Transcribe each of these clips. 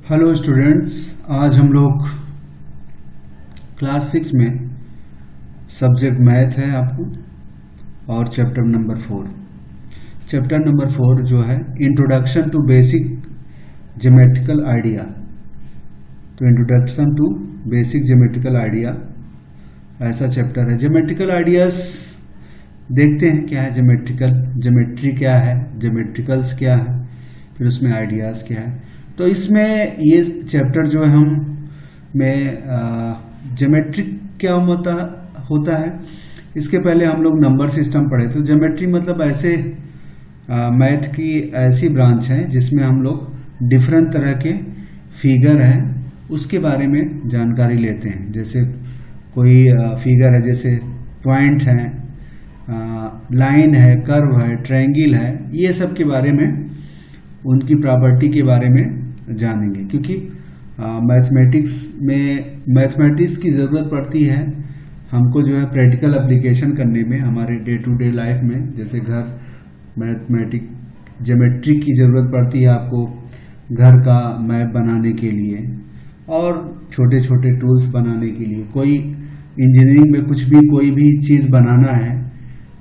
Hello students, आज हम लोग क्लास 6 में सब्जेक्ट मैथ है आपको और चैप्टर नंबर 4 जो है introduction to basic geometrical idea. तो introduction to basic geometrical idea ऐसा चैप्टर है। ज्योमेट्रिकल आइडियाज देखते हैं क्या है, ज्योमेट्री क्या है, ज्योमेट्रिकल्स क्या है, फिर उसमें आइडियाज क्या है। तो इसमें ये चैप्टर जो है ज्योमेट्रिक क्या होता है इसके पहले हम लोग नंबर सिस्टम पढ़े। तो ज्योमेट्री मतलब ऐसे मैथ की ऐसी ब्रांच है जिसमें हम लोग डिफरेंट तरह के फिगर हैं उसके बारे में जानकारी लेते हैं। जैसे कोई फिगर है, जैसे पॉइंट है, लाइन है, कर्व है, ट्रायंगल है, ये सब के बारे में, उनकी प्रॉपर्टी के बारे में जानेंगे। क्योंकि मैथमेटिक्स की ज़रूरत पड़ती है हमको जो है प्रैक्टिकल एप्लीकेशन करने में, हमारे डे टू डे लाइफ में। जैसे घर ज्योमेट्री की ज़रूरत पड़ती है आपको घर का मैप बनाने के लिए और छोटे छोटे टूल्स बनाने के लिए। कोई इंजीनियरिंग में कोई भी चीज़ बनाना है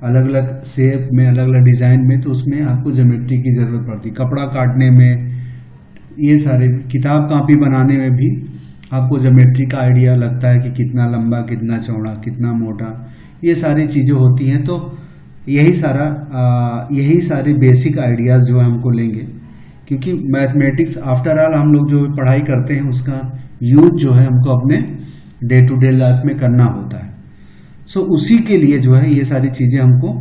अलग अलग शेप में, अलग अलग डिज़ाइन में, तो उसमें आपको ज्योमेट्री की ज़रूरत पड़ती है। कपड़ा काटने में, ये सारे किताब कापी बनाने में भी आपको ज्योमेट्री का आइडिया लगता है कि कितना लंबा, कितना चौड़ा, कितना मोटा, ये सारी चीज़ें होती हैं। तो यही सारे बेसिक आइडियाज़ जो है हमको लेंगे, क्योंकि मैथमेटिक्स आफ्टर ऑल हम लोग जो पढ़ाई करते हैं उसका यूज जो है हमको अपने डे टू डे लाइफ में करना होता है। सो उसी के लिए जो है ये सारी चीज़ें हमको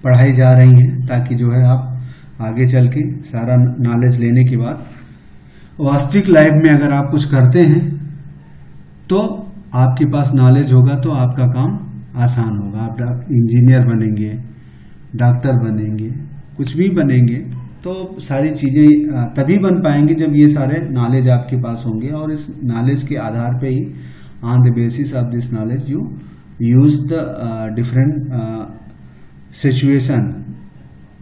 पढ़ाई जा रही हैं, ताकि जो है आप आगे चल के सारा नॉलेज लेने के बाद वास्तविक लाइफ में अगर आप कुछ करते हैं तो आपके पास नॉलेज होगा तो आपका काम आसान होगा। आप इंजीनियर बनेंगे, डॉक्टर बनेंगे, कुछ भी बनेंगे, तो सारी चीज़ें तभी बन पाएंगे जब ये सारे नॉलेज आपके पास होंगे। और इस नॉलेज के आधार पे ही, on the basis of this knowledge, you use the different situation,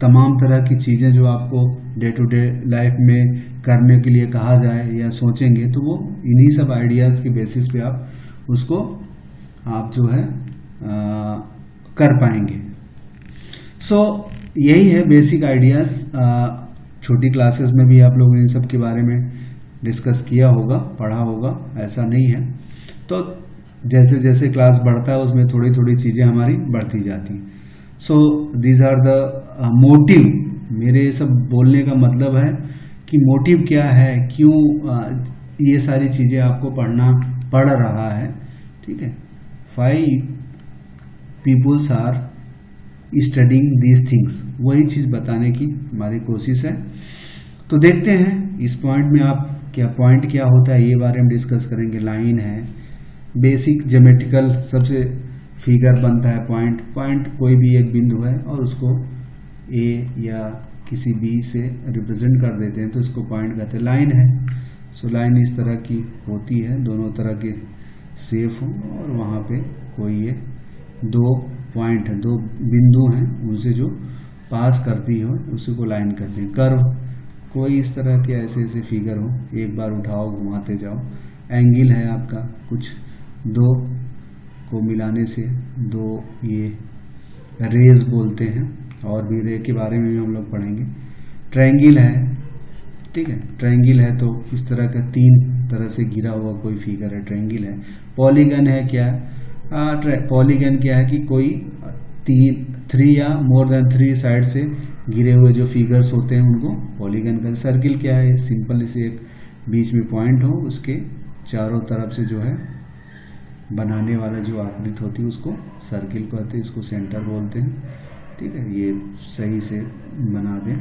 तमाम तरह की चीज़ें जो आपको डे टू डे लाइफ में करने के लिए कहा जाए या सोचेंगे, तो वो इन्हीं सब आइडियाज़ के बेसिस पे आप जो है कर पाएंगे। सो यही है बेसिक आइडियाज़। छोटी क्लासेस में भी आप लोगों ने इन सब के बारे में डिस्कस किया होगा, पढ़ा होगा, ऐसा नहीं है। तो जैसे जैसे क्लास बढ़ता है उसमें थोड़ी थोड़ी चीज़ें हमारी बढ़ती जाती हैं। So these are the motive. मेरे सब बोलने का मतलब है कि मोटिव क्या है, क्यों ये सारी चीज़ें आपको पढ़ना पड़ रहा है। ठीक है, 5 peoples are studying these things, वही चीज़ बताने की हमारी कोशिश है। तो देखते हैं इस पॉइंट में आप पॉइंट क्या होता है ये बारे में डिस्कस करेंगे। लाइन है, बेसिक ज्योमेट्रिकल सबसे फिगर बनता है पॉइंट कोई भी एक बिंदु है और उसको ए या किसी बी से रिप्रेजेंट कर देते हैं, तो इसको पॉइंट कहते हैं। लाइन है, सो लाइन इस तरह की होती है, दोनों तरह के शेप हो और वहाँ पे कोई ये 2 पॉइंट है, 2 बिंदु हैं, उनसे जो पास करती हो उसी को लाइन कहते हैं। कर्व, कोई इस तरह के ऐसे फिगर हो, एक बार उठाओ घुमाते जाओ। एंगल है आपका, कुछ 2 को मिलाने से 2 ये रेज बोलते हैं, और भी रे के बारे में भी हम लोग पढ़ेंगे। ट्रायंगल है, ठीक है, ट्रायंगल है तो इस तरह का 3 तरह से घिरा हुआ कोई फिगर है, ट्रायंगल है। पॉलीगन है क्या है? पॉलीगन क्या है कि कोई 3 या मोर देन 3 साइड से घिरे हुए जो फिगर्स होते हैं उनको पॉलीगन का। सर्किल क्या है? सिंपल से एक बीच में पॉइंट हो, उसके चारों तरफ से जो है बनाने वाला जो आकृति होती है उसको सर्किल कहते हैं, इसको सेंटर बोलते हैं। ठीक है, ये सही से बना दें।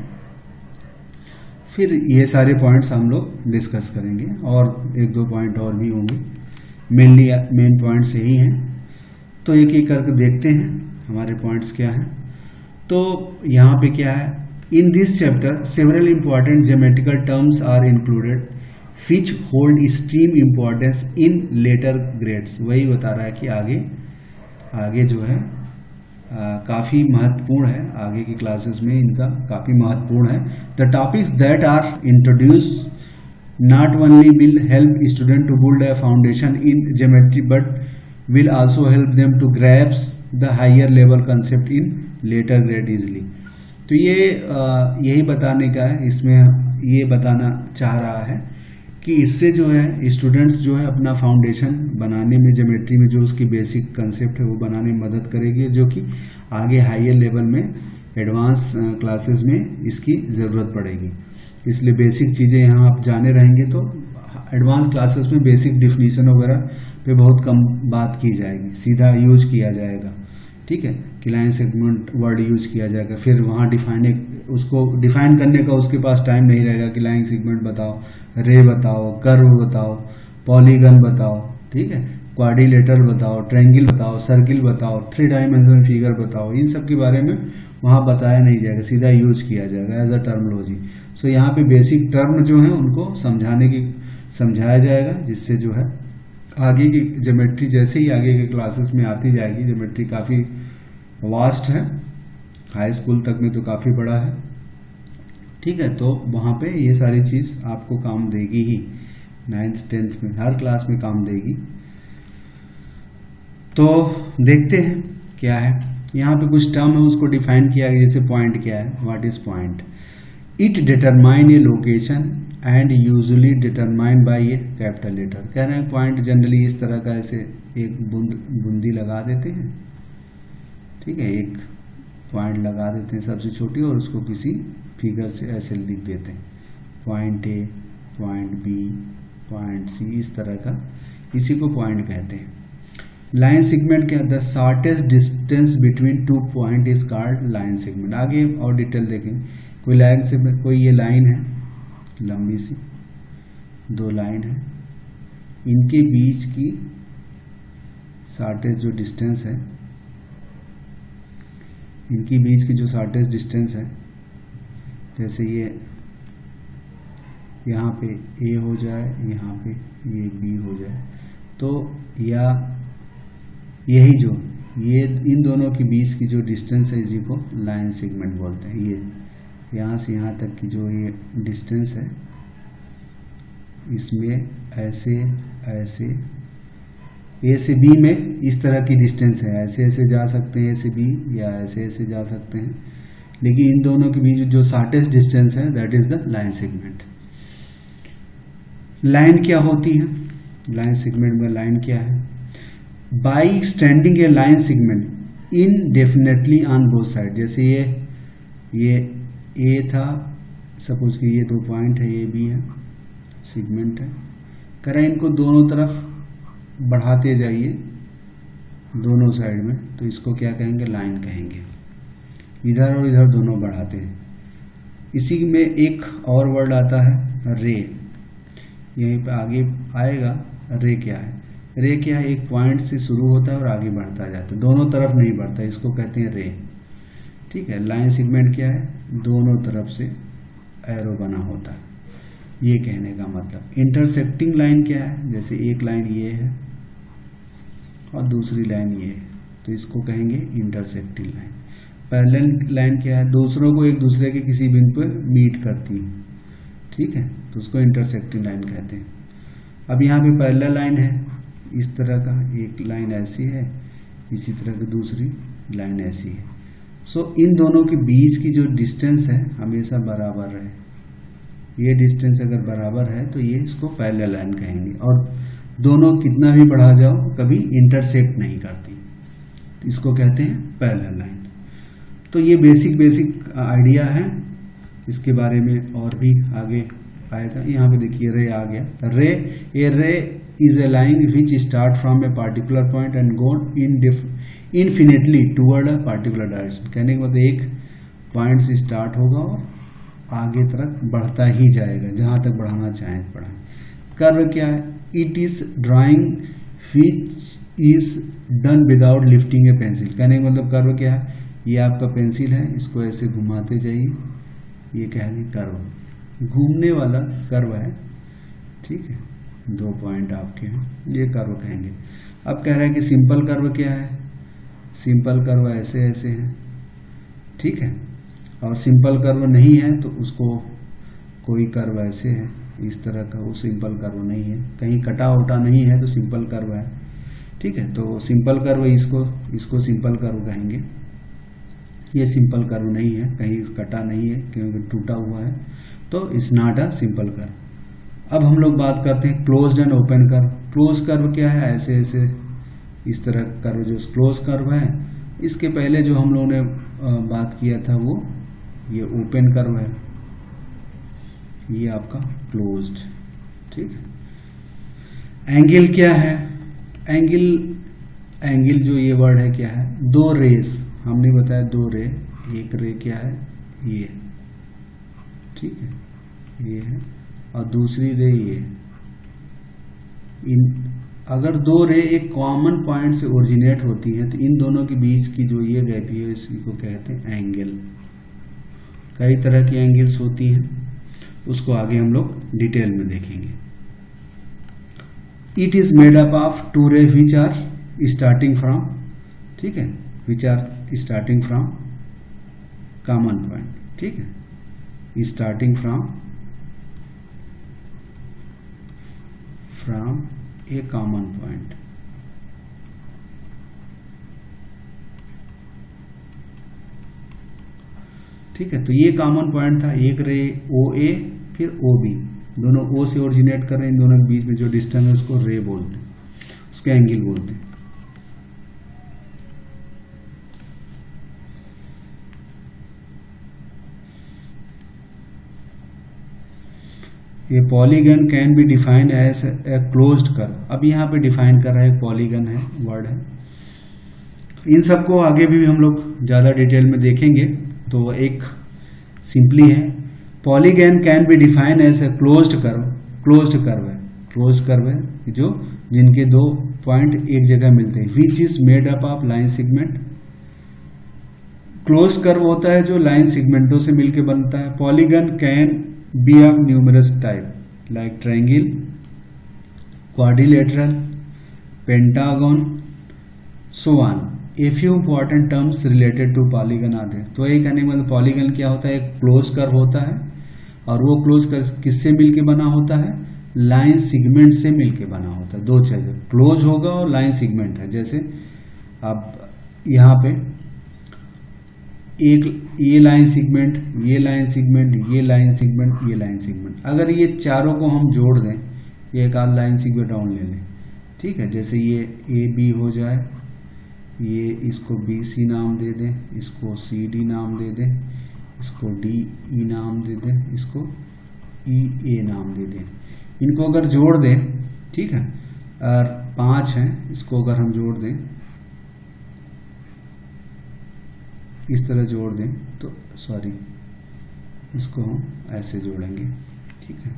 फिर ये सारे पॉइंट्स हम लोग डिस्कस करेंगे और 1-2 पॉइंट और भी होंगे, मेन पॉइंट्स यही हैं। तो एक एक करके देखते हैं हमारे पॉइंट्स क्या हैं। तो यहाँ पे क्या है, in this chapter several important geometrical terms are included which hold extreme importance in later grades. वही बता रहा है कि आगे जो है काफ़ी महत्वपूर्ण है, आगे की क्लासेस में इनका काफ़ी महत्वपूर्ण है। The topics that are introduce not only will help student to build a foundation in geometry but will also help them to grasp the higher level concept in later grade easily। तो ये यही बताने का है, इसमें ये बताना चाह रहा है कि इससे जो है स्टूडेंट्स जो है अपना फाउंडेशन बनाने में ज्योमेट्री में जो उसकी बेसिक कंसेप्ट है वो बनाने में मदद करेगी, जो कि आगे हायर लेवल में एडवांस क्लासेस में इसकी ज़रूरत पड़ेगी। इसलिए बेसिक चीज़ें यहाँ आप जाने रहेंगे तो एडवांस क्लासेस में बेसिक डिफिनीशन वगैरह पे बहुत कम बात की जाएगी, सीधा यूज किया जाएगा। ठीक है, कि लाइन सेगमेंट वर्ड यूज किया जाएगा, फिर वहाँ उसको डिफाइन करने का उसके पास टाइम नहीं रहेगा कि लाइन सेगमेंट बताओ, रे बताओ, कर्व बताओ, पॉलीगन बताओ, ठीक है, क्वाड्रिलेटरल बताओ, ट्रायंगल बताओ, सर्किल बताओ, 3 डायमेंशनल फिगर बताओ, इन सब के बारे में वहाँ बताया नहीं जाएगा, सीधा यूज किया जाएगा एज अ टर्मोलॉजी। सो यहाँ पे बेसिक टर्म जो है उनको समझाया जाएगा, जिससे जो है आगे की ज्योमेट्री जैसे ही आगे के क्लासेस में आती जाएगी, ज्योमेट्री काफ़ी वास्ट है, हाई स्कूल तक में तो काफ़ी बड़ा है। ठीक है, तो वहाँ पे ये सारी चीज़ आपको काम देगी ही, 9th 10th में हर क्लास में काम देगी। तो देखते हैं क्या है, यहाँ पे कुछ टर्म है उसको डिफाइन किया गया, जैसे पॉइंट क्या है, what is point, it determine a location and usually determine by a capital letter. कह रहे हैं पॉइंट जनरली इस तरह का ऐसे एक बूंदी लगा देते हैं, ठीक है, एक पॉइंट लगा देते हैं सबसे छोटी और उसको किसी फिगर से ऐसे लिख देते हैं, point A, point B, point C, इस तरह का, इसी को पॉइंट कहते हैं। लाइन सेगमेंट क्या, the shortest distance between 2 point is called line segment. आगे और डिटेल देखेंगे, कोई लाइन सेगमेंट, कोई ये लाइन है लंबी सी, 2 लाइन है, इनके बीच की शॉर्टेस्ट जो डिस्टेंस है, इनकी बीच की जो शॉर्टेस्ट डिस्टेंस है, जैसे ये यहाँ पे ए हो जाए, यहाँ पे ये बी हो जाए, तो या यही जो ये इन दोनों के बीच की जो डिस्टेंस है इसी को लाइन सेगमेंट बोलते हैं। ये यहाँ से यहाँ तक की जो ये डिस्टेंस है, इसमें ऐसे ऐसे ए से बी में इस तरह की डिस्टेंस है, ऐसे ऐसे जा सकते हैं ए से बी, या ऐसे ऐसे जा सकते हैं, लेकिन इन दोनों के बीच जो शॉर्टेस्ट डिस्टेंस है that is the line segment. Line क्या होती है, लाइन सेगमेंट में लाइन क्या है, by extending a line segment indefinitely on both side. जैसे ये ए था, सपोज कि ये 2 पॉइंट है, ये बी है, सेगमेंट है, करें इनको दोनों तरफ बढ़ाते जाइए दोनों साइड में, तो इसको क्या कहेंगे, लाइन कहेंगे। इधर और इधर दोनों बढ़ाते हैं। इसी में एक और वर्ड आता है रे, यहीं पे आगे आएगा। रे क्या है, रे क्या है, एक पॉइंट से शुरू होता है और आगे बढ़ता जाता है, दोनों तरफ नहीं बढ़ता, इसको कहते हैं रे। ठीक है, लाइन सेगमेंट क्या है, दोनों तरफ से एरो बना होता है, ये कहने का मतलब। इंटरसेक्टिंग लाइन क्या है, जैसे एक लाइन ये है और दूसरी लाइन ये है, तो इसको कहेंगे इंटरसेक्टिंग लाइन। पैरेलल लाइन क्या है, दूसरों को एक दूसरे के किसी बिंदु पर मीट करती है, ठीक है, तो उसको इंटरसेक्टिंग लाइन कहते हैं। अब यहाँ पे पैरेलल लाइन है, इस तरह का एक लाइन ऐसी है, इसी तरह की दूसरी लाइन ऐसी है। सो इन दोनों के बीच की जो डिस्टेंस है हमेशा बराबर रहे, ये डिस्टेंस अगर बराबर है तो ये इसको पैरेलल लाइन कहेंगे, और दोनों कितना भी बढ़ा जाओ कभी इंटरसेक्ट नहीं करती, इसको कहते हैं पैरेलल लाइन। तो ये बेसिक आइडिया है, इसके बारे में और भी आगे आएगा। यहाँ पे देखिए रे आ गया, रे is a line which start from a particular point and go infinitely toward a particular direction। कहने के मतलब एक पॉइंट से स्टार्ट होगा और आगे तक बढ़ता ही जाएगा, जहाँ तक बढ़ाना चाहें बढ़ाएं। कर्व क्या है, it is drawing which is done without lifting a pencil। कहने का मतलब कर्व क्या है, ये आपका पेंसिल है, इसको ऐसे घुमाते जाइए, ये कहेंगे कर्व, घूमने वाला कर्व है, ठीक है, 2 पॉइंट आपके हैं, ये कर्व कहेंगे। अब कह रहा है कि सिंपल कर्व क्या है, सिंपल कर्व ऐसे ऐसे है, ठीक है, और सिंपल कर्व नहीं है तो उसको कोई कर्व ऐसे है इस तरह का, वो सिंपल कर्व नहीं है, कहीं कटा उटा नहीं है तो सिंपल कर्व है। ठीक है, तो सिंपल कर्व इसको सिंपल कर्व कहेंगे। ये सिंपल कर्व नहीं है, कहीं कटा नहीं है क्योंकि टूटा हुआ है, तो it's not a simple curve. अब हम लोग बात करते हैं closed end open curve. Close curve क्या है? ऐसे ऐसे इस तरह कर्व जो क्लोज कर्व है। इसके पहले जो हम लोगों ने बात किया था वो ये ओपन कर्व है, ये आपका क्लोज्ड। ठीक, एंगल क्या है? एंगल जो ये वर्ड है क्या है? दो रेस, हमने बताया दो रे, एक रे क्या है? ये, ठीक है, ये है, और दूसरी रे ये। अगर दो रे एक कॉमन पॉइंट से ओरिजिनेट होती है तो इन दोनों के बीच की जो ये गैप है इसी को कहते हैं एंगल। कई तरह की एंगल्स होती हैं, उसको आगे हम लोग डिटेल में देखेंगे। It is made up of two ray which are starting from, ठीक है, which are starting from common point. ठीक है, starting from a common point. ठीक है, तो ये कॉमन पॉइंट था, एक रे ओ ए फिर ओ बी, दोनों ओ से ओरिजिनेट कर रहे हैं, इन दोनों के बीच में जो डिस्टेंस है उसको रे बोलते हैं, उसके एंगल बोलते हैं। ये polygon can be defined as a closed curve. अब यहाँ पे डिफाइन कर रहा है, पॉलीगन है वर्ड है। इन सबको आगे भी हम लोग ज़्यादा डिटेल में देखेंगे। तो एक सिंपली है, polygon can be defined as a closed curve. Closed curve है, क्लोज्ड कर्व है जो जिनके दो पॉइंट एक जगह मिलते हैं, which is made up of line segment. Close curve होता है जो लाइन सेगमेंटों से मिलकर बनता है। Polygon can be of numerous type like triangle, quadrilateral, pentagon, so on. A few important terms related to polygon are there. तो एक कहने मतलब पॉलीगन क्या होता है? एक क्लोज कर्व होता है, और वो क्लोज कर्व किससे मिलके बना होता है? लाइन सेगमेंट से मिलके बना होता है। दो चीजें, क्लोज होगा और लाइन सेगमेंट है। जैसे अब यहाँ पे एक ये लाइन सेगमेंट, ये लाइन सेगमेंट, ये लाइन सेगमेंट, ये लाइन सेगमेंट, अगर ये चारों को हम जोड़ दें, ये एक आध लाइन सेगमेंट डाउन ले लें। ठीक है, जैसे ये ए बी हो जाए, ये इसको बी सी नाम दे दें, इसको सी डी नाम दे दें, इसको डी ई नाम दे दें, इसको ई ए नाम दे दें। इनको अगर जोड़ दें, ठीक है, और 5 हैं, इसको अगर हम जोड़ दें, इस तरह जोड़ दें तो सॉरी, इसको हम ऐसे जोड़ेंगे। ठीक है,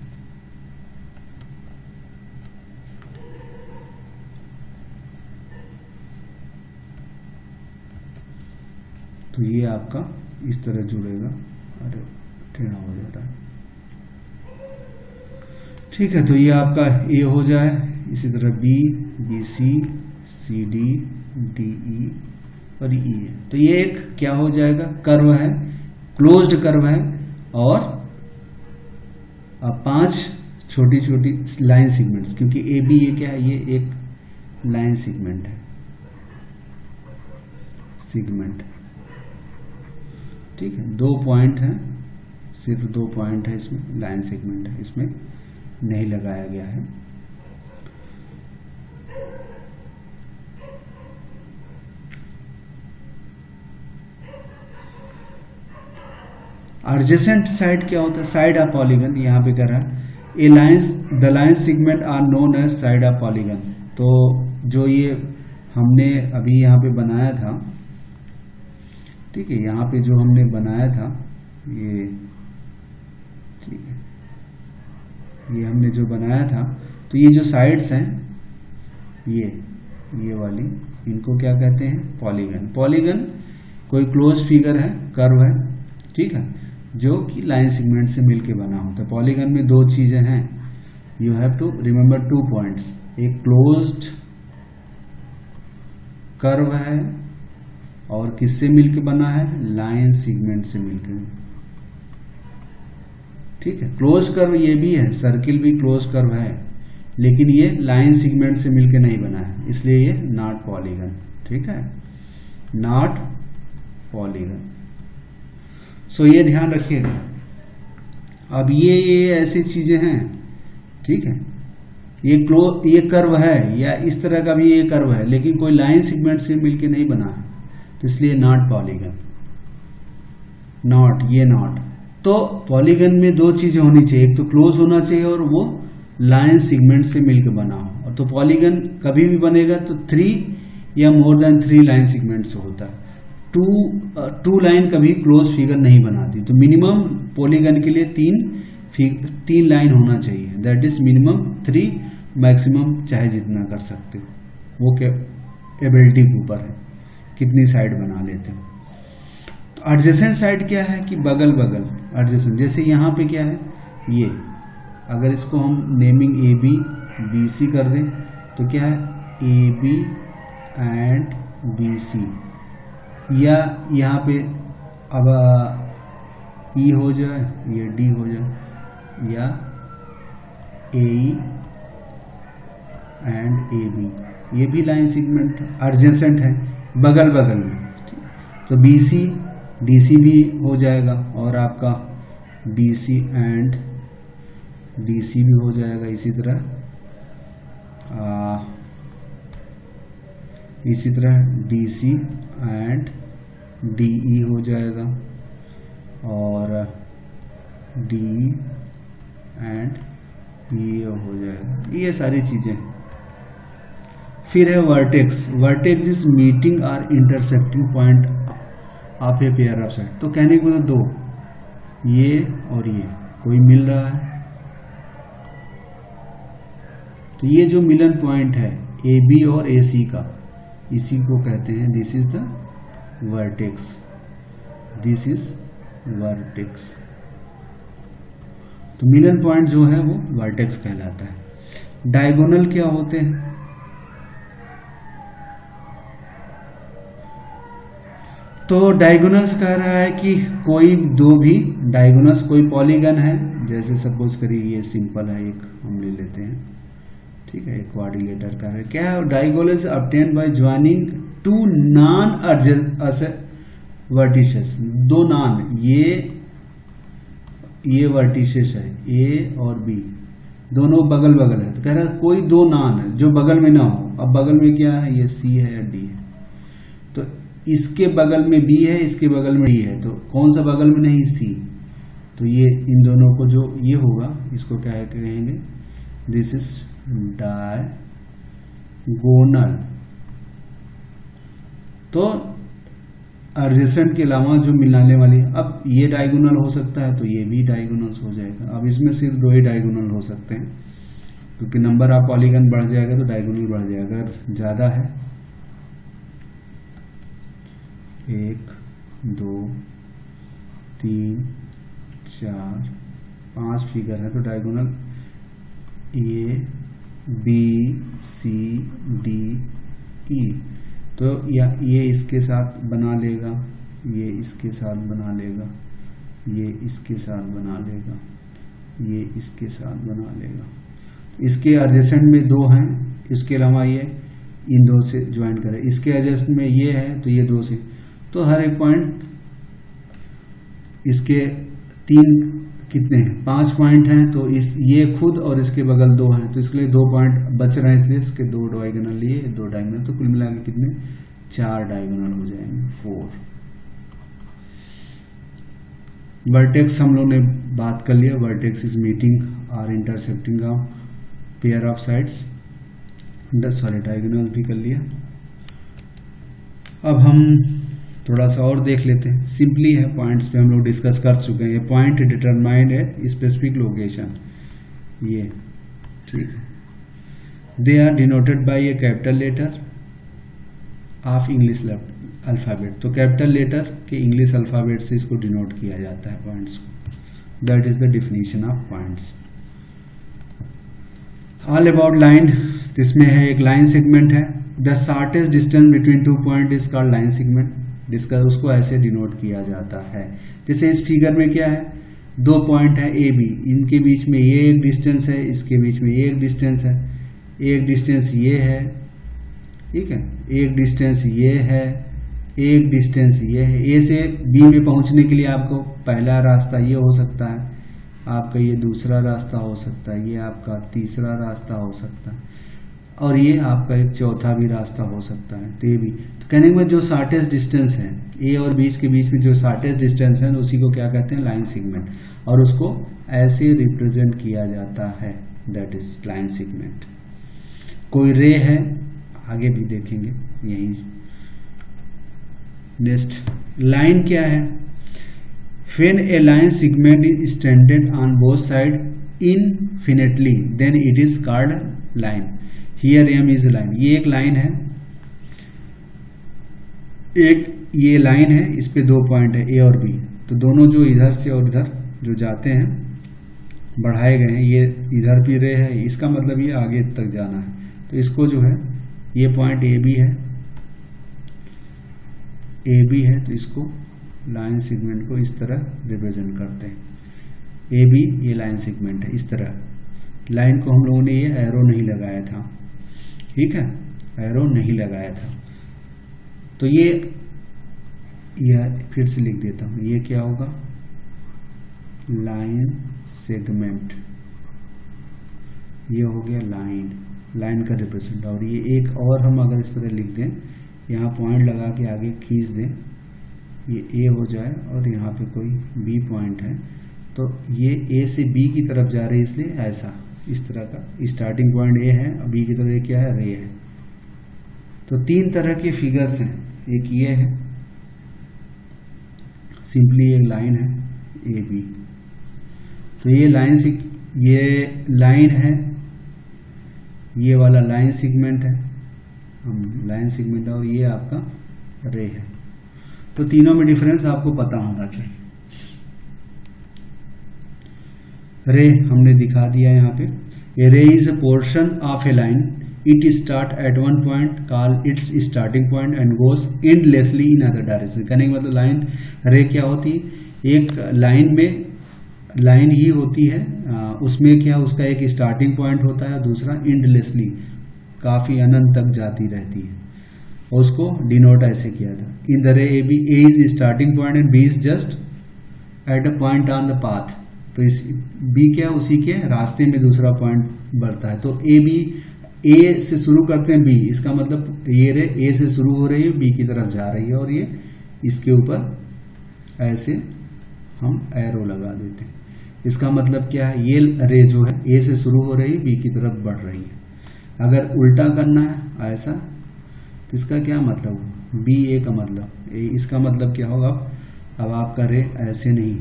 तो ये आपका इस तरह जुड़ेगा। अरे टेढ़ा हो जा रहा है। ठीक है, तो ये आपका ए हो जाए, इसी तरह B, B C, C D, D E और ई है। तो ये एक क्या हो जाएगा? कर्व है, क्लोज्ड कर्व है, और 5 छोटी छोटी लाइन सेगमेंट्स, क्योंकि ए बी ये क्या है? ये एक लाइन सेगमेंट है, सेगमेंट। ठीक है, 2 पॉइंट है, सिर्फ 2 पॉइंट है इसमें, लाइन सेगमेंट है, इसमें नहीं लगाया गया है। एडजेसेंट साइड क्या होता है? साइड ऑफ पॉलीगन, यहाँ पे कह रहा है a lines, the line segment are known as side of polygon. तो जो ये हमने अभी यहाँ पे बनाया था, ठीक है, यहाँ पे जो हमने बनाया था ये, ठीक है, ये हमने जो बनाया था, तो ये जो साइड्स हैं, ये वाली, इनको क्या कहते हैं? पॉलीगन। पॉलीगन कोई क्लोज फिगर है, कर्व है, ठीक है, जो कि लाइन सेगमेंट से मिलके बना होता है। पॉलीगन में 2 चीजें हैं, you have to remember 2 points. एक क्लोज्ड कर्व है और किससे मिलके बना है? लाइन सेगमेंट से मिलकर। ठीक है। क्लोज कर्व ये भी है, सर्किल भी क्लोज कर्व है, लेकिन ये लाइन सेगमेंट से मिलकर नहीं बना है, इसलिए ये नॉट पॉलीगन। ठीक है, नॉट पॉलीगन। सो ये ध्यान रखिएगा। अब ये ऐसी चीजें हैं, ठीक है, ये कर्व है या इस तरह का भी ये कर्व है, लेकिन कोई लाइन सेगमेंट से मिलके नहीं बना है, तो इसलिए नॉट पॉलीगन। नॉट, ये नॉट। तो पॉलीगन में दो चीजें होनी चाहिए, एक तो क्लोज होना चाहिए और वो लाइन सेगमेंट से मिलकर बना हो। और तो पॉलीगन कभी भी बनेगा तो 3 या मोर देन 3 लाइन सेगमेंट से होता है। टू लाइन कभी क्लोज फिगर नहीं बनाती। तो मिनिमम पॉलीगन के लिए 3 लाइन होना चाहिए, दैट इज मिनिमम 3, मैक्सिमम चाहे जितना कर सकते हो, वो एबिलिटी के ऊपर है कितनी साइड बना लेते हो। तो एडजेसेंट साइड क्या है कि बगल बगल एडजेसेंट, जैसे यहाँ पे क्या है, ये अगर इसको हम नेमिंग AB BC कर दें तो क्या है, AB एंड BC, या यहाँ पे अब E हो जाए, ये D हो जाए, या AE एंड AB, ये भी लाइन सेगमेंट एडजेसेंट है, बगल बगल में। तो BC DC भी हो जाएगा, और आपका BC एंड DC भी हो जाएगा। इसी तरह DC एंड DE हो जाएगा, और DE एंड ये हो जाएगा। ये सारी चीजें। फिर है वर्टेक्स। वर्टेक्स इज मीटिंग और intersecting point of a pair of side. तो कहने को दो, ये और ये कोई मिल रहा है, तो ये जो मिलन पॉइंट है AB और AC का, इसी को कहते हैं this is the vertex. This is vertex. तो मिलन पॉइंट जो है वो वर्टेक्स कहलाता है। डायगोनल क्या होते हैं, तो डायगोनल्स कह रहा है कि कोई दो भी डायगोनल्स, कोई पॉलीगन है, जैसे सपोज करिए ये सिंपल है, एक हम ले लेते हैं, ठीक है, एक क्वाड्रिलेटर का है। क्या है, diagonals obtained by joining 2 non vertices. 2 non, ये वर्टिसेस है A और B, दोनों बगल बगल है। तो कह रहा है कोई 2 नॉन है जो बगल में ना हो। अब बगल में क्या है, ये C है या D है, तो इसके बगल में B है, इसके बगल में D है, तो कौन सा बगल में नहीं, C। तो ये इन दोनों को जो ये होगा, इसको क्या कहेंगे, दिस इज डायगोनल। तो एडजेसेंट के अलावा जो मिलाने वाली, अब ये डायगोनल हो सकता है तो ये भी डायगोनल हो जाएगा। अब इसमें सिर्फ 2 ही डायगोनल हो सकते हैं, क्योंकि नंबर ऑफ पॉलीगन बढ़ जाएगा तो डायगोनल बढ़ जाएगा। अगर ज्यादा है, 1 2 3 4 5 फिगर है, तो diagonal A B C D E, तो ये इसके साथ बना लेगा, ये इसके साथ बना लेगा, ये इसके साथ बना लेगा, ये इसके साथ बना लेगा। इसके एडजेसेंट में 2 हैं, इसके अलावा ये इन 2 से ज्वाइन करे। इसके एडजेसेंट में ये है तो ये 2 से, तो हर एक पॉइंट, इसके 3 कितने हैं, 5 पॉइंट हैं, तो ये खुद और इसके बगल 2 हैं, तो इसके लिए 2 पॉइंट बच रहे हैं, इसलिए इसके 2 डायगोनल लिए, 2 डायगोनल, तो कुल मिला के कितने, 4 डायगोनल हो जाएंगे, 4। वर्टेक्स हम लोग ने बात कर लिया, वर्टेक्स इज मीटिंग और intersecting of pair of sides, sorry diagonal भी कर लिया। अब हम थोड़ा सा और देख लेते हैं, सिंपली है, पॉइंट्स पे हम लोग डिस्कस कर चुके हैं। ये पॉइंट डिटरमाइंड है स्पेसिफिक लोकेशन, ये ठीक है, they are denoted by a capital letter of English alphabet. तो कैपिटल लेटर के इंग्लिश अल्फाबेट से इसको डिनोट किया जाता है पॉइंट्स को। That is the definition of points. All about line, इसमें है एक लाइन सेगमेंट है, the shortest distance between 2 point is called line segment. उसको ऐसे डिनोट किया जाता है। जैसे इस फिगर में क्या है, दो पॉइंट है ए बी, इनके बीच में ये एक डिस्टेंस है, इसके बीच में ये एक डिस्टेंस है, एक डिस्टेंस ये है, ठीक है, एक डिस्टेंस ये है, एक डिस्टेंस ये है। ए से बी में पहुंचने के लिए आपको पहला रास्ता ये हो सकता है, आपका ये दूसरा रास्ता हो सकता है, ये आपका तीसरा रास्ता हो सकता है, और ये आपका एक चौथा भी रास्ता हो सकता है। तो ये भी तो कहने के बाद जो शॉर्टेस्ट डिस्टेंस है ए और बी के बीच में, जो शॉर्टेस्ट डिस्टेंस है उसी को क्या कहते हैं, लाइन सेगमेंट, और उसको ऐसे रिप्रेजेंट किया जाता है, दैट इज लाइन सेगमेंट। कोई रे है, आगे भी देखेंगे यही। नेक्स्ट लाइन क्या है, when a line segment is extended on both sides infinitely then it is called line. Here M is line, ये एक लाइन है, एक ये लाइन है, इस पे दो पॉइंट है ए और बी, तो दोनों जो इधर से और इधर जो जाते हैं बढ़ाए गए हैं, ये इधर भी रे है, इसका मतलब ये आगे तक जाना है, तो इसको जो है ये पॉइंट ए बी है, ए बी है, तो इसको लाइन सेगमेंट को इस तरह रिप्रेजेंट करते हैं। ए बी ये लाइन सेगमेंट है, इस तरह लाइन को हम लोगों ने ये एरो नहीं लगाया था, ठीक है, एरो नहीं लगाया था, तो ये फिर से लिख देता हूं, ये क्या होगा, लाइन सेगमेंट, ये हो गया लाइन का रिप्रेजेंट। और ये एक और हम अगर इस तरह लिख दें, यहाँ पॉइंट लगा के आगे खींच दें, ये ए हो जाए और यहाँ पे कोई बी पॉइंट है, तो ये ए से बी की तरफ जा रही है, इसलिए ऐसा इस तरह का स्टार्टिंग पॉइंट ए है और बी की तरफ ये क्या है, रे है। तो तीन तरह के फिगर्स हैं, एक ये है सिंपली एक लाइन है ए बी, तो ये लाइन है, ये वाला लाइन सेगमेंट है, लाइन सेगमेंट है, और ये आपका रे है। तो तीनों में डिफरेंस आपको पता होना चाहिए। रे हमने दिखा दिया यहाँ पे, ए रे is a portion of A line, it start at one point call it's starting point and goes endlessly in other direction. कहने का मतलब लाइन रे क्या होती है, एक लाइन में लाइन ही होती है, उसमें क्या उसका एक स्टार्टिंग पॉइंट होता है, दूसरा एंडलेसली काफी अनंत तक जाती रहती है, और उसको डिनोट ऐसे किया था, in the ray A B, A is starting point and B is just at a point on the path. तो इस बी क्या उसी के रास्ते में दूसरा पॉइंट बढ़ता है, तो ए बी, ए से शुरू करते हैं बी, इसका मतलब ये रे ए से शुरू हो रही है, बी की तरफ जा रही है, और ये इसके ऊपर ऐसे हम एरो लगा देते हैं। इसका मतलब क्या है, ये रे जो है ए से शुरू हो रही है, बी की तरफ बढ़ रही है। अगर उल्टा करना है ऐसा, तो इसका क्या मतलब, बी ए का मतलब ए, इसका मतलब क्या होगा, अब आपका रे ऐसे नहीं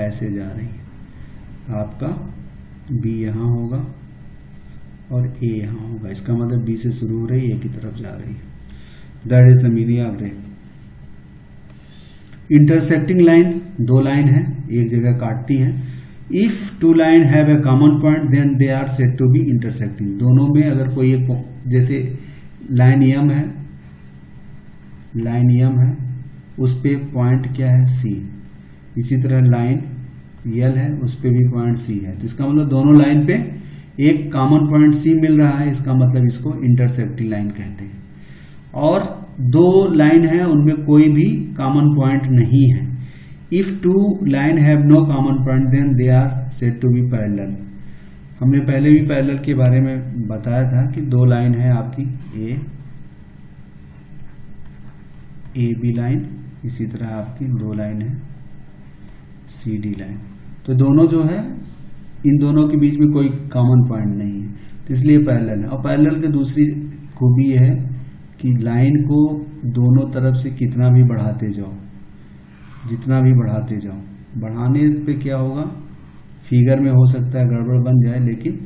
ऐसे जा रही है, आपका बी यहाँ होगा और ए यहाँ होगा, इसका मतलब बी से शुरू हो रही है, ए की तरफ जा रही है। That is the meaning of ray. Intersecting line, दो लाइन है एक जगह काटती हैं, if two line have a common point then they are said to be intersecting. दोनों में अगर कोई एक, जैसे लाइन एम है, उस पे पॉइंट क्या है, सी, इसी तरह लाइन यल है, उस पे भी पॉइंट सी है, तो इसका मतलब दोनों लाइन पे एक कॉमन पॉइंट सी मिल रहा है, इसका मतलब इसको इंटरसेक्टिंग लाइन कहते हैं। और दो लाइन है उनमें कोई भी कॉमन पॉइंट नहीं है, if two line have no common point then they are said to be parallel. हमने पहले भी पैरेलल के बारे में बताया था कि दो लाइन है आपकी ए बी लाइन, इसी तरह आपकी दो लाइन है सी डी लाइन, तो दोनों जो है इन दोनों के बीच में कोई कॉमन पॉइंट नहीं है, तो इसलिए पैरेलल है। और पैरेलल की दूसरी खूबी यह है कि लाइन को दोनों तरफ से कितना भी बढ़ाते जाओ, जितना भी बढ़ाते जाओ, बढ़ाने पे क्या होगा, फिगर में हो सकता है गड़बड़ बन जाए, लेकिन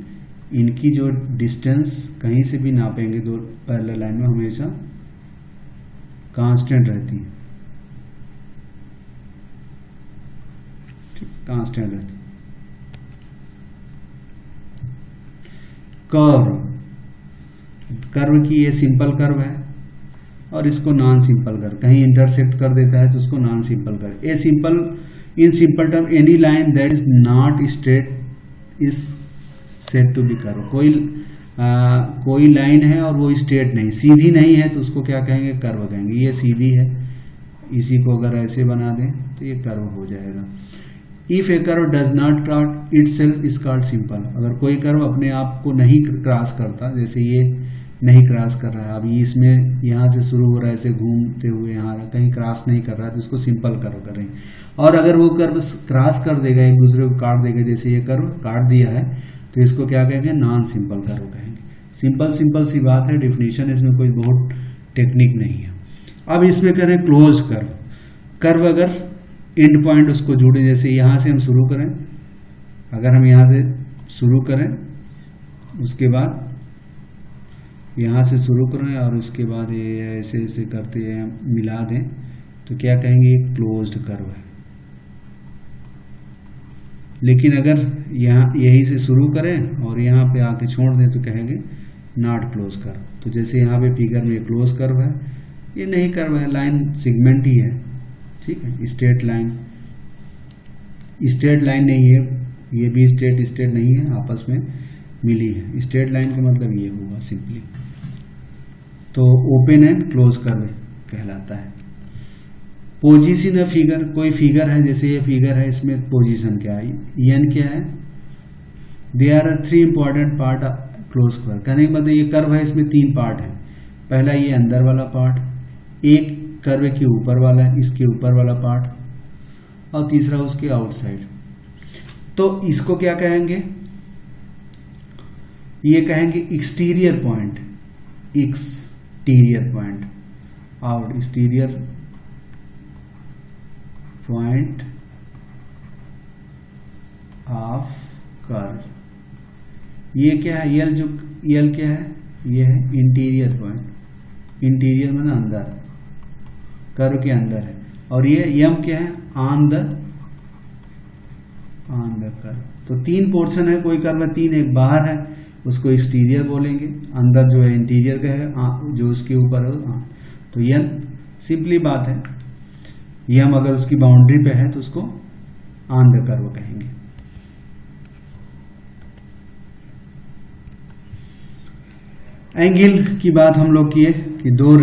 इनकी जो डिस्टेंस कहीं से भी नापेंगे दो पैरेलल लाइन में हमेशा कांस्टेंट रहती है, कांस्टेंट रहती है। कर्व की ये सिंपल कर्व है और इसको नॉन सिंपल कर्व, कहीं इंटरसेक्ट कर देता है तो उसको non simple curve. A simple in simple term any line that is not straight is said to be curve. कोई लाइन है और वो स्ट्रेट नहीं, सीधी नहीं है, तो उसको क्या कहेंगे? कर्व कहेंगे। ये सीधी है, इसी को अगर ऐसे बना दें तो ये कर्व हो जाएगा। If A curve does not cross itself is called simple. अगर कोई कर्व अपने आप को नहीं क्रॉस करता, जैसे ये नहीं क्रॉस कर रहा है, अभी इसमें यहाँ से शुरू हो रहा है ऐसे घूमते हुए यहाँ कहीं क्रॉस नहीं कर रहा है, तो इसको सिंपल कर्व करेंगे। और अगर वो कर्व क्रॉस कर देगा, एक दूसरे को काट देगा, जैसे ये कर्व काट दिया है, तो इसको क्या कहेंगे? नॉन सिंपल कर्व कहेंगे। सिंपल सी बात है, डिफिनीशन इसमें कोई बहुत टेक्निक नहीं है। अब इसमें करें क्लोज कर्व। कर्व अगर एंड पॉइंट उसको जोड़े, जैसे यहाँ से हम शुरू करें, अगर हम यहाँ से शुरू करें, उसके बाद यहाँ से शुरू करें और उसके बाद ये ऐसे ऐसे करते हैं मिला दें, तो क्या कहेंगे? क्लोज्ड कर्व है। लेकिन अगर यहाँ यहीं से शुरू करें और यहाँ पे आके छोड़ दें, तो कहेंगे नॉट क्लोज कर्व। तो जैसे यहाँ पे फिगर में क्लोज कर्व है, ये नहीं कर्व है, लाइन सेगमेंट ही है, ठीक है। स्ट्रेट लाइन नहीं है, ये भी स्ट्रेट नहीं है, आपस में मिली है। स्ट्रेट लाइन का मतलब ये हुआ सिंपली। तो ओपन एंड क्लोज कर्व कहलाता है। पोजीशन फिगर, कोई फिगर है, जैसे ये फिगर है, इसमें पोजीशन क्या है? एन क्या है? They are 3 important part close curve. कहने का मतलब ये कर्व है, इसमें 3 पार्ट है। पहला ये अंदर वाला पार्ट, एक कर्व के ऊपर वाला है, इसके ऊपर वाला पार्ट, और तीसरा उसके आउटसाइड। तो इसको क्या कहेंगे? ये कहेंगे exterior point, out exterior point of curve. ये क्या है? यल क्या है? ये है इंटीरियर पॉइंट। इंटीरियर में अंदर, कर्व के अंदर है। और ये यम क्या है? On the curve. तो 3 पोर्शन है, कोई कर्व 3, एक बाहर है, उसको एक्सटीरियर बोलेंगे, अंदर जो है इंटीरियर का है, जो उसके ऊपर है। तो यम सिंपली बात है, यम अगर उसकी बाउंड्री पे है तो उसको ऑन द कर्व कहेंगे। एंगल की बात हम लोग किए कि दो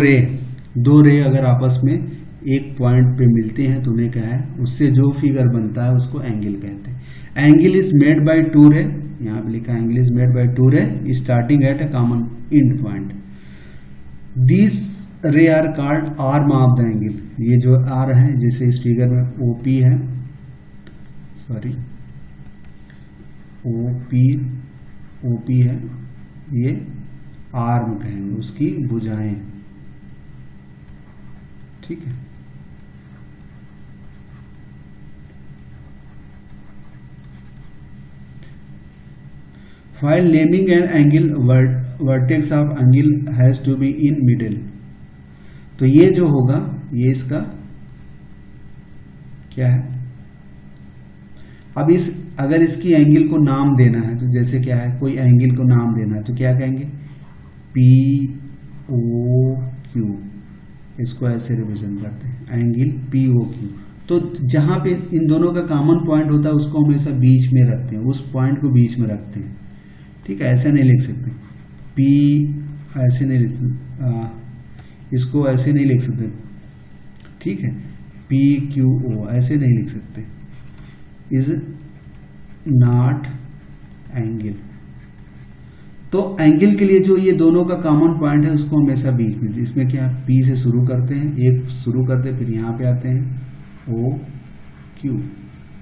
रे अगर आपस में एक पॉइंट पे मिलते हैं तो उन्हें क्या है? उससे जो फिगर बनता है उसको एंगल कहते हैं। एंगल इज मेड बाय 2 रे, यहाँ पे लिखा angle is made by 2 ray starting at a common end point. This ray are called arm of the angle. ये जो आर है, जैसे इस फिगर में ओपी है, ओपी है, ये आर्म कहेंगे, उसकी भुजाएं, ठीक है। While naming an angle, vertex of angle has to be in middle। तो ये जो होगा, ये इसका क्या है? अब अगर इसकी एंगल को नाम देना है, तो जैसे क्या है, कोई एंगल को नाम देना है तो क्या कहेंगे? POQ। इसको ऐसे रिप्रेजेंट करते हैं, एंगल POQ। तो जहां पे इन दोनों का कॉमन पॉइंट होता है उसको हमेशा बीच में रखते हैं, उस पॉइंट को बीच में रखते हैं, ठीक है। ऐसे नहीं लिख सकते, ऐसे नहीं लिख सकते, इसको ऐसे नहीं लिख सकते, ठीक है। PQO ऐसे नहीं लिख सकते, इज नॉट एंगल। तो एंगल के लिए जो ये दोनों का कॉमन पॉइंट है उसको हमेशा बीच में, इसमें क्या P से शुरू करते हैं, एक शुरू करते हैं, फिर यहाँ पे आते हैं OQ,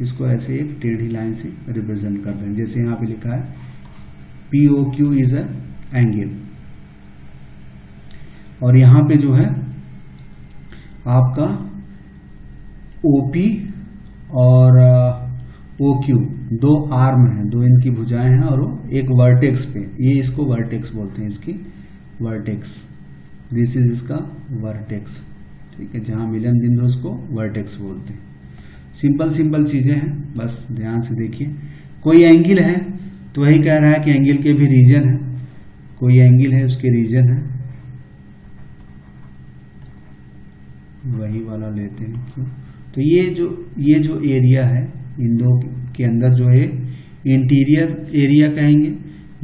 इसको ऐसे एक टेढ़ी लाइन से रिप्रेजेंट करते हैं, जैसे यहाँ पे लिखा है POQ इज अ एंगल। और यहाँ पे जो है आपका OP और OQ दो आर्म हैं, दो इनकी भुजाएं हैं, और एक वर्टेक्स पे, ये इसको वर्टेक्स बोलते हैं, इसकी वर्टेक्स, दिस इज इसका वर्टेक्स, ठीक है। जहां मिलन बिंदु उसको वर्टेक्स बोलते हैं। सिंपल चीजें हैं, बस ध्यान से देखिए। कोई एंगल है तो वही कह रहा है कि एंगल के भी रीजन है, कोई एंगल है उसके रीजन है, वही वाला लेते हैं, क्यों? तो ये जो एरिया है इन दो के अंदर जो है इंटीरियर एरिया कहेंगे,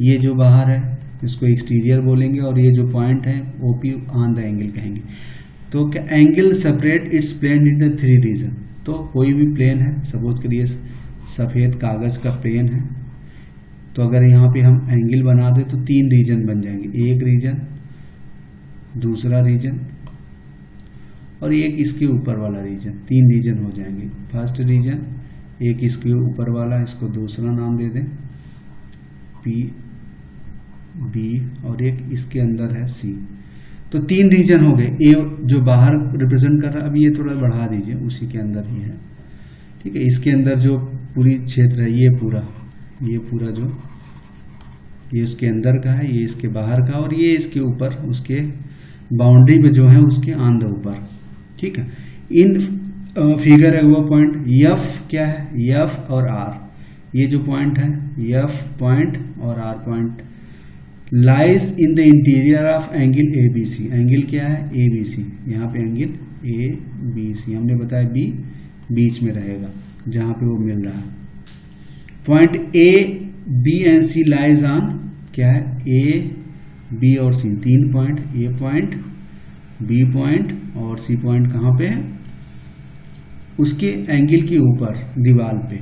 ये जो बाहर है इसको एक्सटीरियर बोलेंगे, और ये जो पॉइंट है ओपी ऑन द एंगल कहेंगे। तो angle separate its plane in 3 region. तो कोई भी प्लेन है, सपोज करिए सफ़ेद कागज़ का प्लेन है, तो अगर यहाँ पे हम एंगल बना दें तो 3 रीजन बन जाएंगे, एक रीजन, दूसरा रीजन और एक इसके ऊपर वाला रीजन। 3 रीजन हो जाएंगे। फर्स्ट रीजन, एक इसके ऊपर वाला, इसको दूसरा नाम दे दें पी बी, और एक इसके अंदर है सी। तो 3 रीजन हो गए। ए जो बाहर रिप्रेजेंट कर रहा है, अभी ये थोड़ा बढ़ा दीजिए, उसी के अंदर ही है, ठीक है। इसके अंदर जो पूरी क्षेत्र है, ये पूरा जो ये उसके अंदर का है, ये इसके बाहर का, और ये इसके ऊपर उसके बाउंड्री पे जो है उसके ऑन द ऊपर, ठीक है। इन फिगर है वो पॉइंट एफ क्या है, एफ और आर, ये जो पॉइंट है एफ पॉइंट और R point lies in the interior of angle A B C. Angle क्या है, ए बी सी, यहाँ पे एंगल ए बी सी, हमने बताया बी बीच में रहेगा जहाँ पे वो मिल रहा है। Point A B and C lies on क्या है, ए बी और C, 3 point, A point, B point और सी पॉइंट कहाँ पे है, उसके एंगल के ऊपर दीवार पे।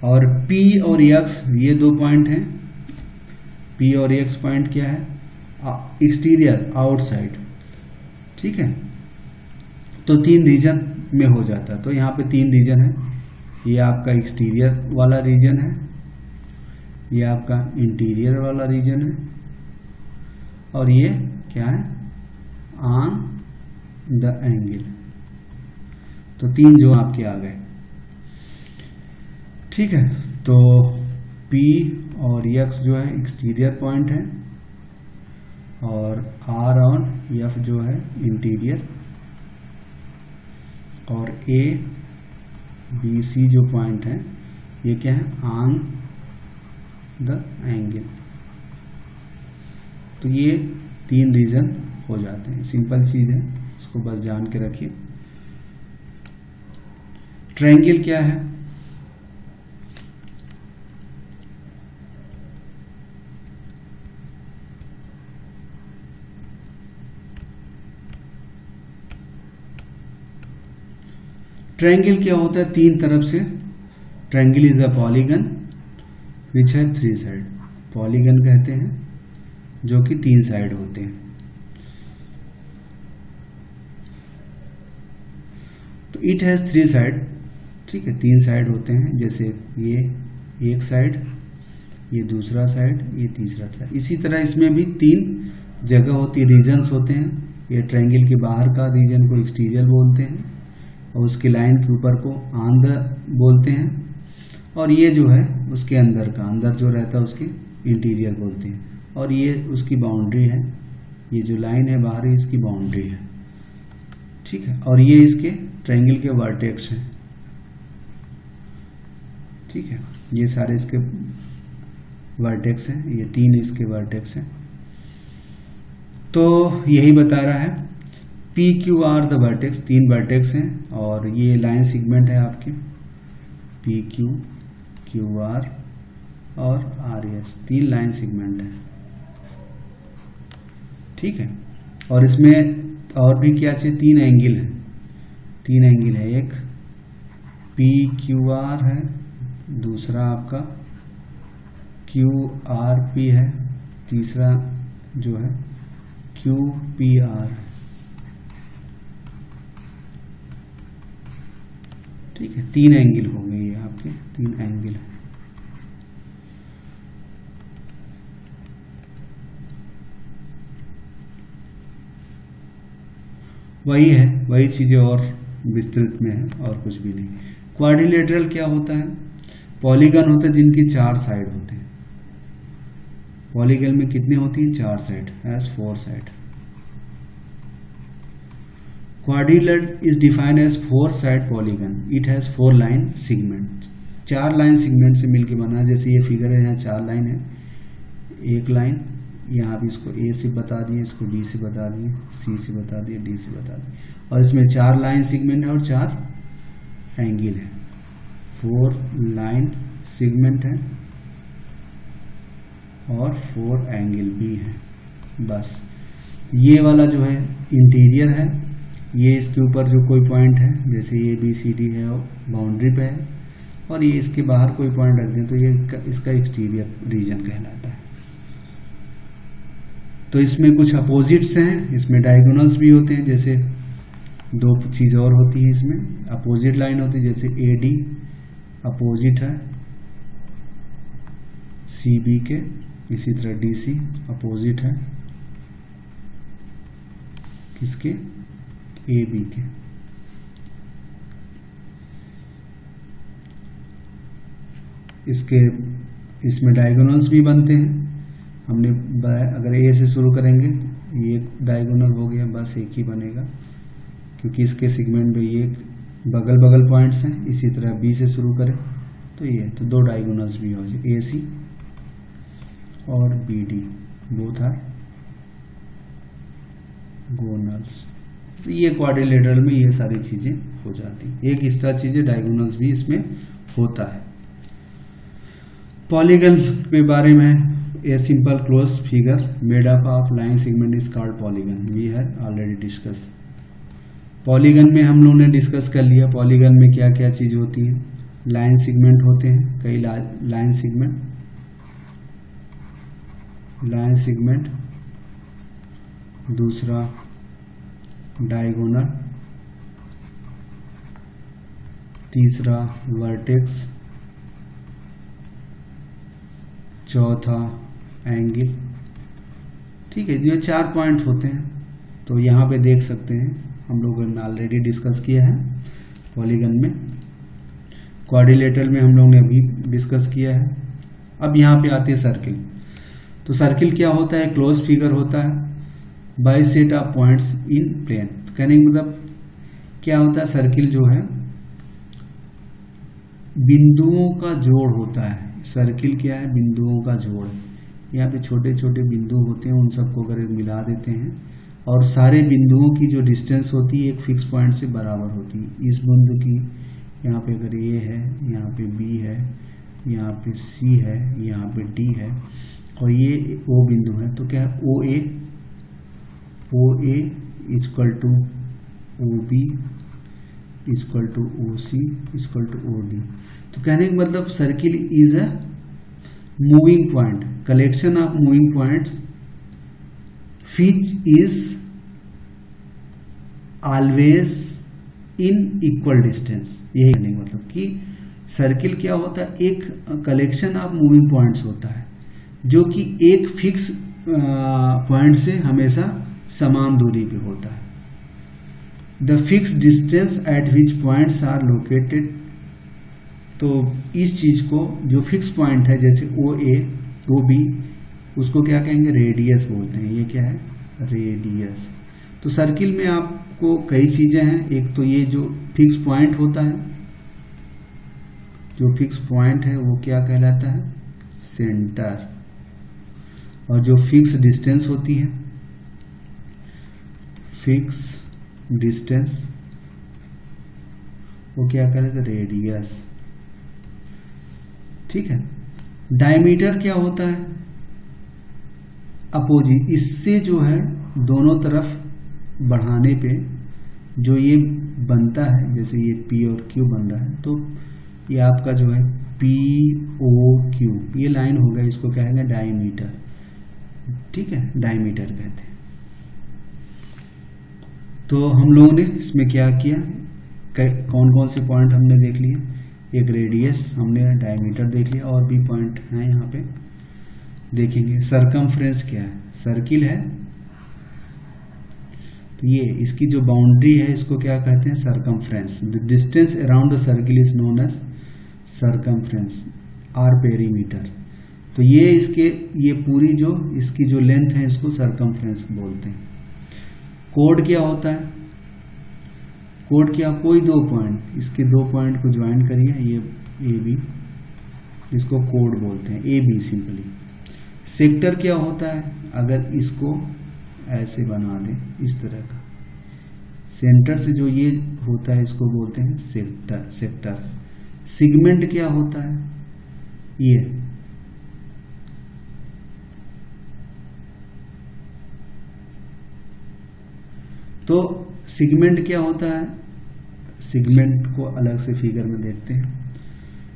और पी और एक्स ये 2 पॉइंट हैं। पी और एक्स पॉइंट क्या है, एक्सटीरियर, आउटसाइड, ठीक है। तो 3 रीजन में हो जाता है। तो यहाँ पे 3 रीजन है, ये आपका एक्सटीरियर वाला रीजन है, ये आपका इंटीरियर वाला रीजन है, और ये क्या है, ऑन द एंगल। तो 3 जो आपके आ गए, ठीक है। तो P और X जो है एक्सटीरियर पॉइंट है, और R और F जो है इंटीरियर, और A B C जो पॉइंट है ये क्या है, ऑन द एंगल। तो ये 3 रीजन हो जाते हैं। सिंपल चीज है, इसको बस जान के रखिए। ट्रायंगल क्या है, ट्रायंगल क्या होता है, 3 तरफ से। ट्रायंगल इज अ पॉलीगन विच है 3 साइड। पॉलीगन कहते हैं जो कि 3 साइड होते हैं। तो इट हैज 3 साइड, ठीक है, 3 साइड होते हैं। जैसे ये एक साइड, ये दूसरा साइड, ये तीसरा साइड। इसी तरह इसमें भी 3 जगह होती है, रीजन्स होते हैं। ये ट्रायंगल के बाहर का रीजन को एक्सटीरियर बोलते हैं, और उसकी लाइन के ऊपर को ऑन द बोलते हैं, और ये जो है उसके अंदर का, अंदर जो रहता है उसके इंटीरियर बोलते हैं। और ये उसकी बाउंड्री है, ये जो लाइन है बाहर, इसकी बाउंड्री है, ठीक है। और ये इसके ट्रायंगल के वर्टेक्स हैं, ठीक है। ये सारे इसके वर्टेक्स हैं, ये 3 इसके वर्टेक्स हैं। तो यही बता रहा है P Q R the vertex, 3 vertex हैं, और ये लाइन सेगमेंट है आपके पी क्यू, क्यू आर और आर एस, 3 लाइन सेगमेंट है, ठीक है। और इसमें और भी क्या चाहिए, 3 एंगल है, 3 एंगल है। एक पी क्यू आर है, दूसरा आपका क्यू आर पी है, तीसरा जो है क्यू पी आर, ठीक है। 3 एंगल हो गए ये आपके, 3 एंगल है। वही है, वही चीजें और विस्तृत में है, और कुछ भी नहीं। क्वाड्रिलेटरल क्या होता है, पॉलीगन होता है जिनकी 4 साइड होते हैं। पॉलीगन में कितनी होती हैं, 4 side, as 4 side. Quadrilateral is defined as 4-side polygon. It has 4 line segments. 4 line segment से मिलकर बना है। जैसे ये फिगर है, यहाँ 4 लाइन है, एक लाइन यहाँ भी इसको ए से बता दिए, इसको बी से बता दिए, सी से बता दिए, डी से बता दिए, और इसमें 4 लाइन सेगमेंट है और 4 एंगल है, 4 लाइन सेगमेंट है और 4 एंगल भी है। बस ये वाला जो है इंटीरियर है, ये इसके ऊपर जो कोई पॉइंट है जैसे ए बी सी डी है बाउंड्री पे है, और ये इसके बाहर कोई पॉइंट रख दें तो ये इसका एक्सटीरियर रीजन कहलाता है। तो इसमें कुछ अपोजिट्स हैं, इसमें डायगोनल्स भी होते हैं, जैसे दो चीज़ और होती है इसमें, अपोजिट लाइन होती है, जैसे ए डी अपोजिट है सी बी के, इसी तरह डी सी अपोजिट है किसके, ए बी के। इसमें डायगोनल्स भी बनते हैं। हमने अगर ए से शुरू करेंगे, ये डायगोनल हो गया, बस एक ही बनेगा क्योंकि इसके सेगमेंट में ये बगल बगल पॉइंट्स हैं। इसी तरह बी से शुरू करें तो ये, तो दो डायगोनल्स भी हो जाए, ए सी और बी डी, बोथ आर गोनल्स। तो ये क्वाड्रिलेटरल में ये सारी चीजें हो जाती हैं। एक एक्स्ट्रा चीजें डायगोनल्स भी इसमें होता है। पॉलीगन के बारे में, a simple close figure made up of line segment is called polygon, we have already discuss. Polygon में हम लोगों ने डिस्कस कर लिया, पॉलीगन में क्या क्या चीज होती है। लाइन सेगमेंट होते हैं, कई लाइन सेगमेंट, दूसरा डायगोनल, तीसरा वर्टेक्स, चौथा एंगल। ठीक है, ये 4 पॉइंट होते हैं। तो यहाँ पे देख सकते हैं, हम लोगों ने ऑलरेडी डिस्कस किया है पॉलीगन में। क्वाड्रिलेटरल में हम लोगों ने अभी डिस्कस किया है। अब यहाँ पे आते हैं सर्किल। तो सर्किल क्या होता है, क्लोज फिगर होता है by set of points in plane. कहने का मतलब क्या होता है, सर्किल जो है बिंदुओं का जोड़ होता है। सर्किल क्या है, बिंदुओं का जोड़। यहाँ पे छोटे छोटे बिंदु होते हैं, उन सबको अगर मिला देते हैं और सारे बिंदुओं की जो डिस्टेंस होती है एक फिक्स पॉइंट से बराबर होती है। इस बिंदु की यहाँ पे अगर ए है, यहाँ पे बी है, यहाँ पे सी है, यहाँ पे डी है और ये ओ बिंदु है, तो क्या है O A equal to O B equal to O C equal to O D. तो कहने का मतलब circle is a moving point, collection of moving points which is always in equal distance। यही कहने का मतलब कि सर्किल क्या होता है, एक कलेक्शन ऑफ मूविंग पॉइंट्स होता है जो कि एक फिक्स पॉइंट से हमेशा समान दूरी पे होता है। The fix distance at which points are located. तो इस चीज को जो फिक्स पॉइंट है, जैसे ओ ए ओ बी, उसको क्या कहेंगे, रेडियस बोलते हैं। ये क्या है, रेडियस। तो सर्किल में आपको कई चीजें हैं। एक तो ये जो फिक्स पॉइंट होता है, जो फिक्स पॉइंट है वो क्या कहलाता है, सेंटर। और जो फिक्स डिस्टेंस होती है, फिक्स डिस्टेंस, वो क्या कहलाता है, रेडियस। ठीक है। डायमीटर क्या होता है, अपोजिट। इससे जो है दोनों तरफ बढ़ाने पे जो ये बनता है, जैसे ये P और Q बन रहा है, तो ये आपका जो है POQ, ये लाइन हो गया, इसको कहेंगे डायमीटर। ठीक है, डायमीटर कहते हैं। तो हम लोगों ने इसमें क्या किया, कौन कौन से पॉइंट हमने देख लिए, एक रेडियस, हमने डायमीटर देख लिया, और भी पॉइंट हैं यहाँ पे देखेंगे। सरकमफ्रेंस क्या है, सर्किल है तो ये इसकी जो बाउंड्री है इसको क्या कहते हैं, circumference. The distance around the circle is known as circumference और पेरीमीटर। तो ये पूरी जो इसकी जो लेंथ है इसको सरकमफ्रेंस बोलते हैं। कोड क्या होता है, कोड क्या, कोई दो पॉइंट, इसके दो पॉइंट को ज्वाइन करिए, ये ए बी, इसको कोड बोलते हैं, ए बी सिंपली। सेक्टर क्या होता है, अगर इसको ऐसे बना दें, इस तरह का सेंटर से जो ये होता है इसको बोलते हैं सेक्टर। सेगमेंट क्या होता है? ये तो सेगमेंट क्या होता है? सेगमेंट को अलग से फिगर में देखते हैं।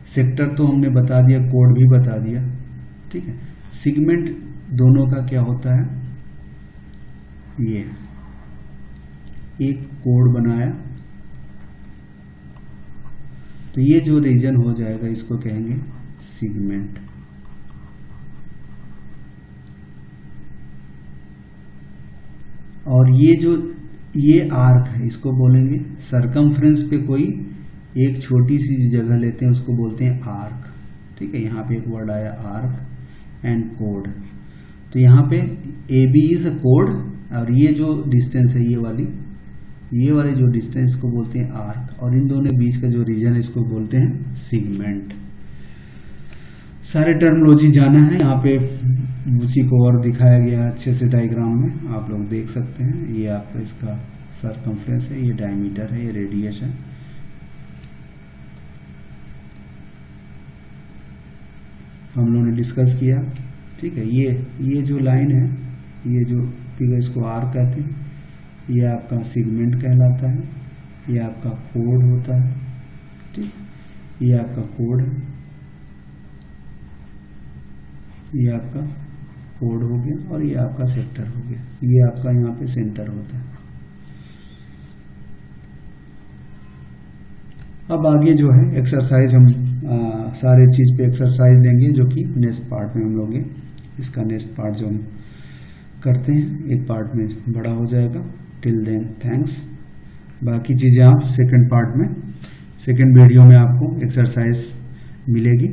सेक्टर तो हमने बता दिया, कोड भी बता दिया, ठीक है। सेगमेंट दोनों का क्या होता है? ये एक कोड बनाया तो ये जो रीजन हो जाएगा इसको कहेंगे सेगमेंट। और ये आर्क है, इसको बोलेंगे सरकमफ्रेंस पे कोई एक छोटी सी जगह लेते हैं उसको बोलते हैं आर्क, ठीक है। यहाँ पे एक वर्ड आया आर्क एंड कोड। तो यहाँ पे ए बी इज अ कोड और ये जो डिस्टेंस है ये वाले जो डिस्टेंस को बोलते हैं आर्क, और इन दोनों बीच का जो रीजन है इसको बोलते हैं सेगमेंट। सारे टर्मिनोलॉजी जाना है, यहाँ पे उसी को और दिखाया गया अच्छे से डायग्राम में, आप लोग देख सकते हैं। ये आपका इसका सरकमफ्रेंस है, ये डायमीटर है, ये रेडियस है। हम लोगों ने डिस्कस किया, ठीक है। ये जो लाइन है, ये जो फिगर, इसको आर्क कहते हैं, ये आपका सेगमेंट कहलाता है, ये आपका कोड होता है, ठीक। ये आपका कोड है, ये आपका कोड हो गया और ये आपका सेक्टर हो गया। ये आपका यहाँ पे सेंटर होता है। अब आगे जो है एक्सरसाइज, हम सारे चीज़ पे एक्सरसाइज लेंगे जो कि नेक्स्ट पार्ट में हम लोग इसका नेक्स्ट पार्ट जो हम करते हैं एक पार्ट में बड़ा हो जाएगा। Till then thanks. बाकी चीज़ें आप सेकंड पार्ट में, सेकंड वीडियो में आपको एक्सरसाइज मिलेगी।